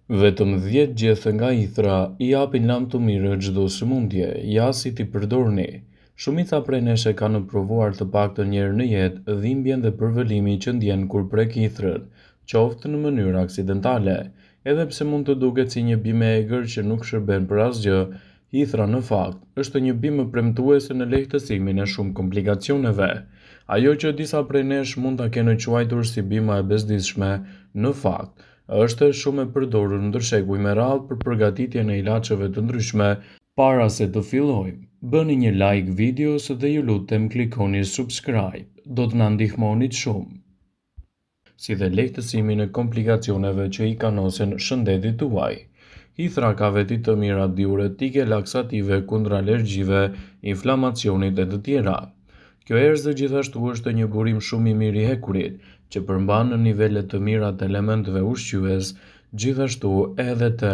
Vetëm 10 gjethe nga ithra I japin lam të mirë çdo sëmundje, ja si t'i përdorni. Shumica prej nesh e kanë provuar të paktën një herë në jetë dhimbjen dhe përvëlimin që ndjen kur prek ithrën, qoftë në mënyrë aksidentale. Edhe pse mund të duket si një bimë e egër që nuk shërben për asgjë, ithra në fakt është një bimë premtuese në lehtësimin e shumë komplikacioneve. Ajo që disa prej nesh mund ta kenë quajtur si bima e bezdisshme, në fakt është shumë e përdorur ndër shekuj me radhë për përgatitjen e ilaçeve të ndryshme. Para se të fillojmë, bëni një like videos dhe ju lutem klikoni subscribe, do të na ndihmonit shumë. Si dhe lehtësimin e komplikacioneve që I kanosen shëndetit tuaj. Hithra ka veti të mira diuretike, laksative, kundër alergjive, inflamacionit e të tjera. Kjo erëzë gjithashtu është një burim shumë I mirë I hekurit, që përmban në nivele të mira të elementeve ushqyes, gjithashtu edhe të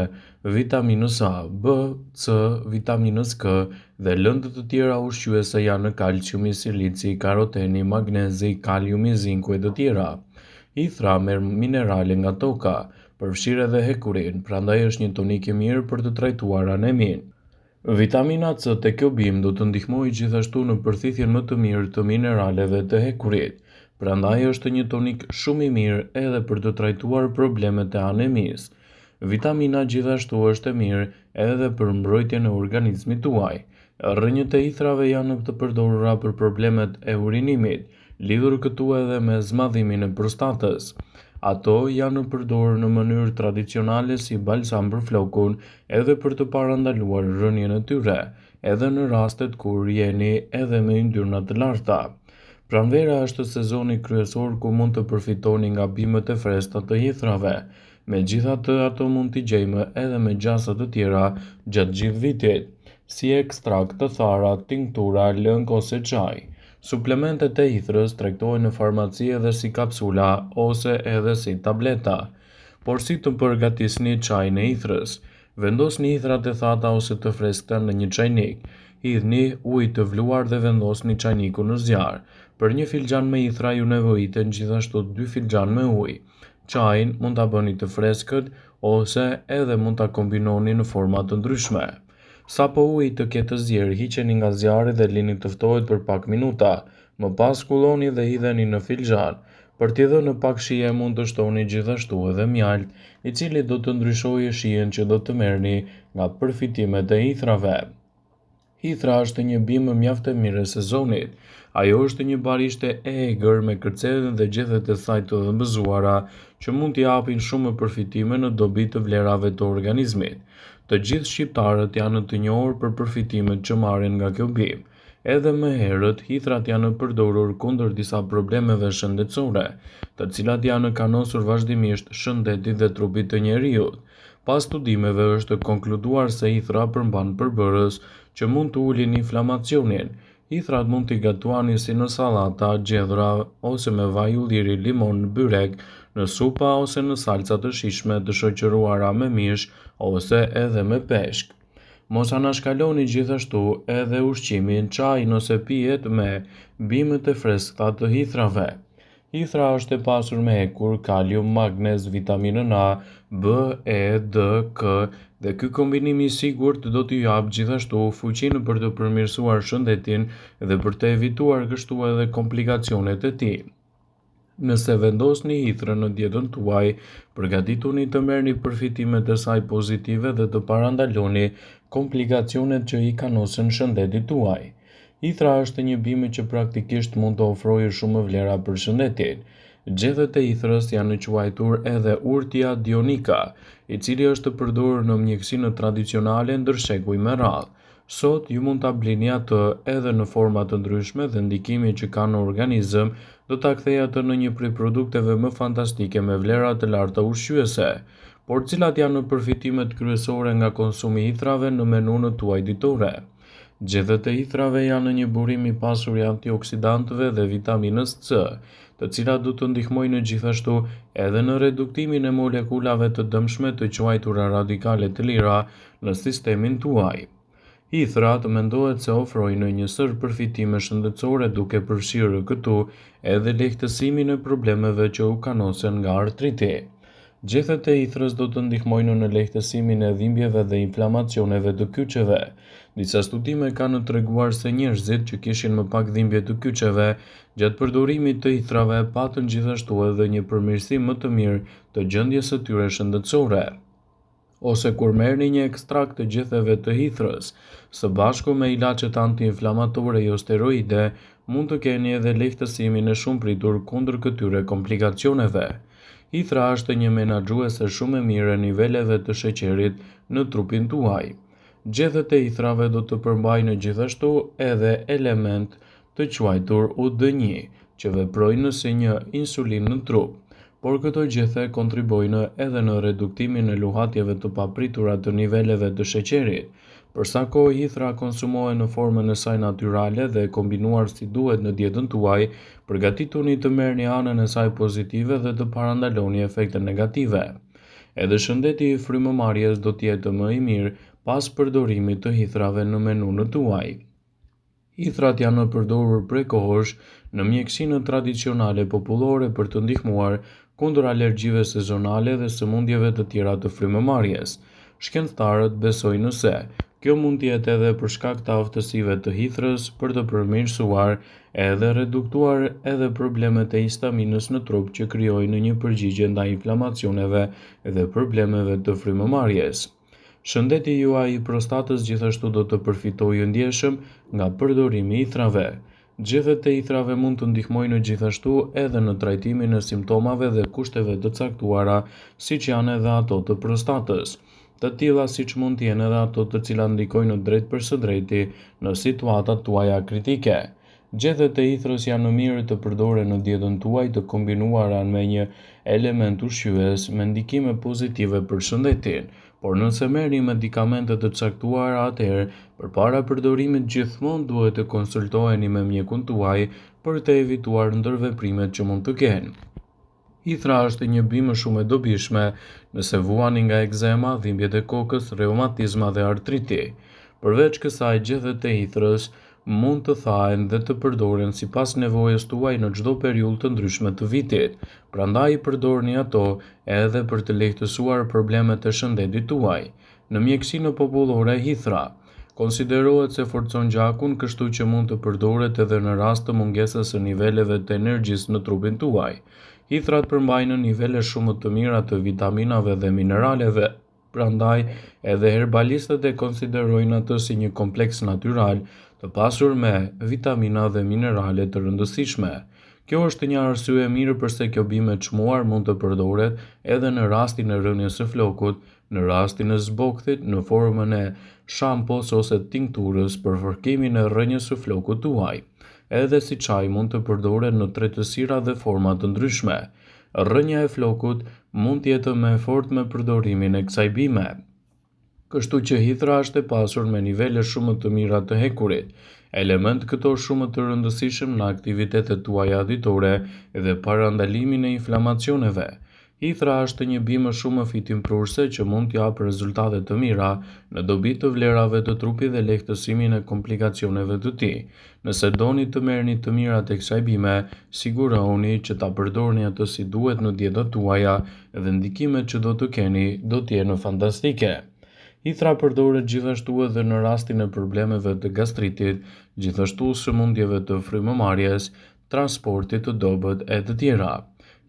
vitaminës A, B, C, vitaminës K dhe lëndë të tjera ushqyese janë kalciumi, silici, karoteni, magnezi, kaliumi, zinku e të tjera. Hithra merr minerale nga toka, përfshirë edhe hekurin, prandaj është një tonik I mirë për të trajtuar anemin. Vitamina C te kjo bimë do të ndihmojë gjithashtu në përthithjen më të mirë të mineraleve të hekurit, prandaj është një tonik shumë I mirë edhe për të trajtuar problemet e anemisë. Vitamina gjithashtu është e mirë edhe për mbrojtjen e organizmit tuaj. Rrënjët e ithrave janë të përdorura për problemet e urinimit, lidhur këtu edhe me zmadhimin e prostatës. Ato janë përdorur në mënyrë tradicionale si balsam për flokun edhe për të parandaluar rënien e tyre, edhe në rastet kur jeni edhe me yndyrna të larta. Pranvera është sezoni kryesor ku mund të përfitoni nga bimët e freskëta të hithrave. Megjithatë, ato mund t'i gjejmë edhe me gjasa të tjera gjatë gjithë vitit, si ekstrakt të thara, tinktura, lëng ose çaj. Suplementet e ithrës tregtohen në farmaci edhe si kapsula ose edhe si tableta. Por si të përgatisni çajin e ithrës? Vendosni ithrat e thata ose të freskëta në një çajnik. Hidhni ujë të vluar dhe vendosni çajnikun në zjarr. Për një filxhan me ithra ju nevojiten gjithashtu 2 filxhan me ujë. Çajin mund ta bëni të freskët ose edhe mund ta kombinoni në forma të ndryshme. Sapo uji të ketë zjerë, hiqeni nga zjarri dhe lini të ftohet për pak minuta, më pas skulloni dhe hidheni në filxhan. Për t'i dhënë pak shije mund të shtoni gjithashtu edhe mjalt, I cili do të ndryshojë shijen që do të merrni nga përfitimet e ithrave. Hithra është një bimë mjaft e mirë e sezonit. Ajo është një barishte e egër me kërcedhën dhe gjethet e saj të dhëmbëzuara që mund t'i japin shumë përfitime në dobi të vlerave të organizmit. Të gjithë shqiptarët janë të njohur për përfitimet që marrin nga kjo bimë. Edhe më herët, hithrat janë përdorur kundër disa problemeve shëndetësore, të cilat janë kanosur vazhdimisht shëndetit dhe trupit të njeriut. Pas studimeve është konkluduar se hithra përmban përbërës që mund të ulin inflamacionin. Hithrat mund t'i gatuani si në sallata, gjedhra ose me vaj ulliri, limon, byrek, në supa ose në salca të shijshme të shoqëruara me mish ose edhe me peshk. Mos anashkaloni gjithashtu edhe ushqimin, çajin ose pijet me bimët e freskëta të hithrave. Hithra është e pasur me hekur, kalium, magnez, vitaminën A, B, E, D, K dhe ky kombinim I sigurt do t'ju japë gjithashtu fuqinë për të përmirësuar shëndetin dhe për të evituar kështu edhe komplikacionet e tij. Nëse vendosni hithrën në dietën tuaj, përgatituni të merrni përfitimet e saj pozitive dhe të parandaloni komplikacionet që I kanosen shëndetit tuaj. Hithra është një bimë që praktikisht mund të ofrojë shumë vlera për shëndetin. Gjethet e ithrës janë quajtur edhe urtia dionika, I cili është përdorur në mjekësinë tradicionale ndër shekuj me radhë. Sot ju mund ta blini atë edhe në forma të ndryshme dhe ndikimin që ka në organizëm do ta kthejë atë në një prej produkteve më fantastike me vlera të larta ushqyese. Por cilat janë përfitimet kryesore nga konsumi I hithrave në menun tuaj ditore? Gjethet e hithrave janë një burim I pasur I antioksidantëve dhe vitaminës C, të cilat do të ndihmojnë gjithashtu edhe në reduktimin e molekulave të dëmshme të quajtura radikale të lira në sistemin tuaj. Hithrat mendohet se ofrojnë një sër përfitime shëndetësore duke përfshirë këtu edhe lehtësimin e problemeve që u kanosen nga artriti. Gjethet e ithrës do të ndihmojnë në lehtësimin e dhimbjeve dhe inflamacioneve të kyçeve. Disa studime kanë treguar se njerëzit që kishin më pak dhimbje të kyçeve gjatë përdorimit të ithrave patën gjithashtu edhe një përmirësim më të mirë të gjendjes së tyre shëndetësore. Ose kur merrni një ekstrakt të gjetheve të hithrës, së bashku me ilaçet anti-inflamatore jo steroide, mund të keni edhe lehtësimin e shumë pritur kundër këtyre komplikacioneve. Hithra është një menaxhuese shumë e mirë e niveleve të sheqerit në trupin tuaj. Gjethet e hithrave do të përmbajnë gjithashtu edhe element të quajtur UD1, që veprojnë si një insulin në trup, por këto gjethe kontribojnë edhe në reduktimin e luhatjeve të papritura të niveleve të sheqerit. Për sa kohë hithra konsumohen në formën e saj natyrale dhe kombinuar si duhet në dietën tuaj, përgatituni të merrni anën e saj pozitive dhe të parandaloni efekte negative. Edhe shëndeti i frymëmarrjes do të jetë më i mirë pas përdorimit të hithrave në menun tuaj. Hithrat janë përdorur prej kohësh në mjekësinë tradicionale popullore për të ndihmuar kundër alergjive sezonale dhe sëmundjeve të tjera të frymëmarrjes. Shkencëtarët besojnë se kjo mund të jetë edhe për shkak të aftësive të hithrës për të përmirësuar edhe reduktuar edhe problemet e histaminës në trup që krijojnë një përgjigje ndaj inflamacioneve dhe problemeve të frymëmarrjes. Shëndeti juaj i prostatës gjithashtu do të përfitojë ndjeshëm nga përdorimi i ithrave. Gjethet e ithrave mund të ndihmojnë gjithashtu edhe në trajtimin e simptomave dhe kushteve të caktuara, siç janë edhe ato të prostatës. Të tilla siç mund të jenë edhe ato të cilat ndikojnë drejt për së drejti në situatat tuaja kritike. Gjethet e ithrës janë mirë të përdoren në dietën tuaj të kombinuara me një element ushqyes me ndikime pozitive për shëndetin, por nëse merrni medikamente të caktuara atëherë, përpara përdorimit gjithmonë duhet të konsultoheni me mjekun tuaj për të evituar ndërveprimet që mund të kenë. Hithra është një bimë shumë e dobishme nëse vuani nga ekzema, dhimbjet e kokës, reumatizma dhe artriti. Përveç kësaj, gjethet e hithrës mund të thahen dhe të përdoren sipas nevojës tuaj në çdo periudhë të ndryshme të vitit. Prandaj përdorni ato edhe për të lehtësuar problemet e shëndetit tuaj. Në mjekësinë popullore hithra konsiderohet se forcon gjakun, kështu që mund të përdoret edhe në rast të mungesës së niveleve të energjisë në trupin tuaj. Hithrat përmbajnë nivele shumë të mira të vitaminave dhe mineraleve, prandaj edhe herbalistët e konsiderojnë atë si një kompleks natyral të pasur me vitamina dhe minerale të rëndësishme. Kjo është një arsye e mirë pse kjo bimë e çmuar mund të përdoret edhe në rastin e rënies së flokut, në rastin e zbokthit, në formën e shampos ose tinkturës për fërkimin e rënies së flokut tuaj. Edhe si çaj mund të përdoret në tretësira dhe forma të ndryshme. Rënja e flokut mund të jetë më e fortë me përdorimin e kësaj bime. Kështu që hithra është e pasur me nivele shumë të mira të hekurit, element këto shumë të rëndësishëm në aktivitetet tuaja ditore dhe parandalimin e inflamacioneve. Hithra është një bimë shumë fitimprurse që mund t'japë rezultate të mira në dobi të vlerave të trupit dhe lehtësimin e komplikacioneve të tij. Nëse doni të merrni të mirat e kësaj bime, sigurohuni që ta përdorni atë si duhet në dietën tuaja dhe ndikimet që do të keni do të jenë fantastike. Hithra përdoret gjithashtu edhe në rastin e problemeve të gastritit, gjithashtu sëmundjeve të frymëmarrjes, transportit të dobët e të tjera.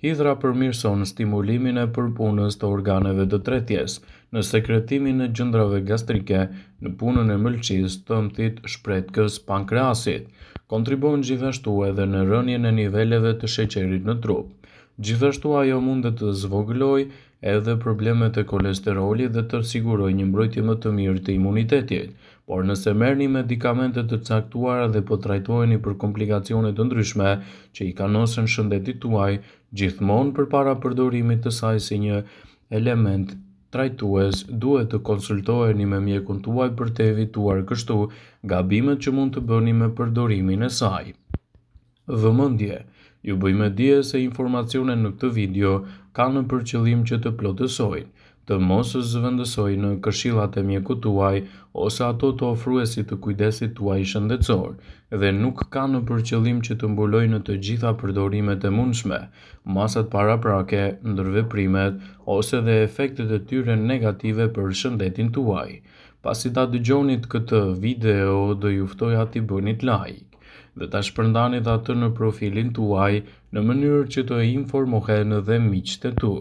Hithra përmirëson stimulimin e përpunës të organeve të tretjes, në sekretimin e gjëndrave gastrike, në punën e mëlçisë, tëmtit, shpretkës, pankreasit. Kontribon gjithashtu edhe në rënien e niveleve të sheqerit në trup. Gjithashtu ajo mund të zvogëlojë edhe problemet e kolesterolit dhe të sigurojë një mbrojtje më të mirë të imunitetit. Por nëse merrni medikamente të caktuara dhe po trajtoheni për komplikacione të ndryshme që i kanosen shëndetit tuaj, gjithmonë përpara përdorimit të saj si një element trajtues, duhet të konsultoheni me mjekun tuaj për të evituar kështu gabimet që mund të bëni me përdorimin e saj. Vëmendje. Ju bëjmë dije se informacionet në këtë video kanë për qëllim që të plotësojnë. të mos zëvendësoj në këshillat e mjekut tuaj ose ato të ofruesit të kujdesit tuaj shëndetësor dhe nuk ka në përqëllim që të mbulojë në të gjitha përdorimet e mundshme, masat paraprake, ndërveprimet ose dhe efektet e tyre negative për shëndetin tuaj. Pasi ta dëgjonit këtë video, do ju ftoja t'i bënit like dhe ta shpërndanit atë në profilin tuaj në mënyrë që të informohen edhe miqtë e tu.